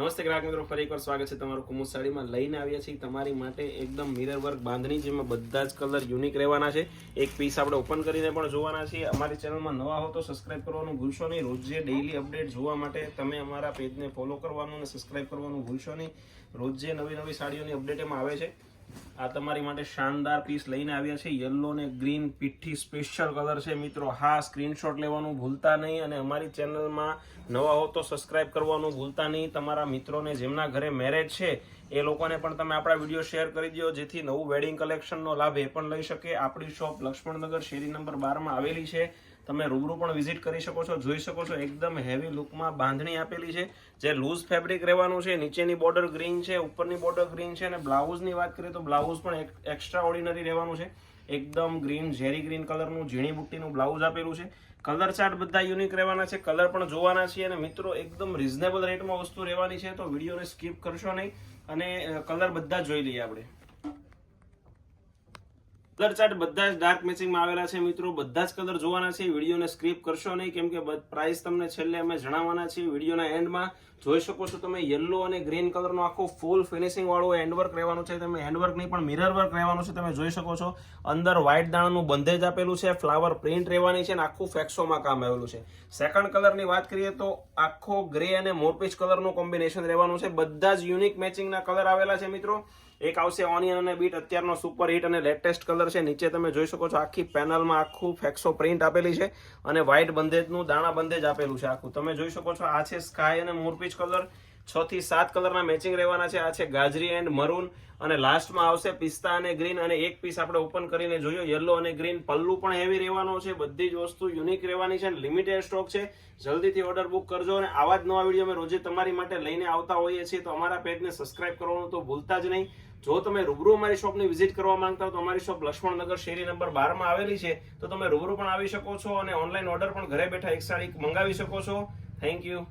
નમસ્તે ગ્રાહક મિત્રો, ફરી એકવાર સ્વાગત છે તમારું કુમુદ સાડીમાં. લઈને આવ્યા છીએ તમારી માટે એકદમ મિરર વર્ક બાંધણી, જેમાં બધા જ કલર યુનિક રહેવાના છે. એક પીસ આપણે ઓપન કરીને પણ જોવાના છીએ. અમારી ચેનલમાં નવા હો તો સબસ્ક્રાઇબ કરવાનું ભૂલશો નહીં. રોજે ડેઈલી અપડેટ જોવા માટે તમે અમારા પેજને ફોલો કરવાનું અને સબસ્ક્રાઇબ કરવાનું ભૂલશો નહીં. રોજે નવી સાડીઓની અપડેટ એમાં આવે છે. આ તમારી માટે શાનદાર પીસ લઈને આવ્યા છે. યલો ને ગ્રીન પીઠી સ્પેશિયલ કલર છે મિત્રો. હા, સ્ક્રીનશોટ લેવાનું ભૂલતા નહીં અને અમારી ચેનલમાં નવા હો તો સબસ્ક્રાઇબ કરવાનું ભૂલતા નહીં. તમારા મિત્રોને જેમના ઘરે મેરેજ છે એ લોકોને પણ તમે આપણા વિડીયો શેર કરી દો, જેથી નવું વેડિંગ કલેક્શનનો લાભ એ પણ લઈ શકે. આપણી શોપ લક્ષ્મણનગર શેરી નંબર 12 આવેલી છે. તમે રૂબરૂ પણ વિઝિટ કરી શકો છો, જોઈ શકો છો. એકદમ હેવી લુકમાં બાંધણી આપેલી છે, જે લૂઝ ફેબ્રિક રહેવાનું છે. નીચેની બોર્ડર ગ્રીન છે, ઉપરની બોર્ડર ગ્રીન છે. અને બ્લાઉઝની વાત કરીએ તો બ્લાઉઝ પણ એક્સ્ટ્રા ઓર્ડિનરી રહેવાનું છે. એકદમ ગ્રીન, ઝેરી ગ્રીન કલરનું ઝીણી બુટ્ટીનું બ્લાઉઝ આપેલું છે. કલર ચાર્ટ બધા યુનિક રહેવાના છે, કલર પણ જોવાના છે. અને મિત્રો એકદમ રિઝનેબલ રેટમાં વસ્તુ રહેવાની છે, તો વિડીયોને સ્કીપ કરશો નહીં અને કલર બધા જોઈ લઈએ આપણે. કલર ચાર્ટ બધા જ ડાર્ક મેચિંગમાં આવેલા છે મિત્રો. બધા જ કલર જોવાના છે, વિડીયોને સ્ક્રીપ કરશો નહીં, કેમ કે પ્રાઇસ તમને છેલ્લે અમે જણાવવાના છીએ વિડીયોના એન્ડમાં. જોઈ શકો છો તમે, યલો અને ગ્રીન કલરનો આખો ફૂલ ફિનિશિંગ વાળું હેન્ડવર્ક રહેવાનું છે. તમે હેન્ડવર્ક નહીં પણ મિરર વર્ક રહેવાનું છે. તમે જોઈ શકો છો, અંદર વ્હાઇટ દાણાનું બંધેજ આપેલું છે, ફ્લાવર પ્રિન્ટ રહેવાની છે અને આખું ફેક્સોમાં કામ આવેલું છે. સેકન્ડ કલરની વાત કરીએ તો આખો ગ્રે અને મોરપીચ કલરનું કોમ્બિનેશન રહેવાનું છે. બધા જ યુનિક મેચિંગના કલર આવેલા છે મિત્રો. એક આવશે ઓનિયન અને બીટ, અત્યારનો સુપર હિટ અને લેટેસ્ટ કલર છે. નીચે તમે જોઈ શકો છો, આખી પેનલમાં આખું ફેક્સો પ્રિન્ટ આપેલી છે અને વ્હાઇટ બંધેજનું દાણા બંધેજ આપેલું છે આખું. તમે જોઈ શકો છો, આ છે સ્કાય અને મોરપીચ કલર. 6 થી 7 કલરના મેચિંગ રહેવાના છે. આ છે ગાજરી એન્ડ મરૂન અને લાસ્ટમાં આવશે પિસ્તા અને ગ્રીન. અને એક પીસ આપણે ઓપન કરીને જોયો, યલો અને ગ્રીન. પલ્લુ પણ હેવી રહેવાનો છે. બધી જ વસ્તુ યુનિક રહેવાની છે. લિમિટેડ સ્ટોક છે, જલ્દીથી ઓર્ડર બુક કરજો. અને આવા જ નવા વિડીયો અમે રોજે તમારી માટે લઈને આવતા હોઈએ છીએ, તો અમારા પેજને સબસ્ક્રાઇબ કરવાનું તો ભૂલતા જ નહીં. જો તમે રૂબરૂ અમારી શોપની વિઝિટ કરવા માંગતા હો તો અમારી શોપ લક્ષ્મણનગર શેરી નંબર 12 આવેલી છે, તો તમે રૂબરૂ પણ આવી શકો છો અને ઓનલાઈન ઓર્ડર પણ ઘરે બેઠા એક સાડી મંગાવી શકો છો. Thank you.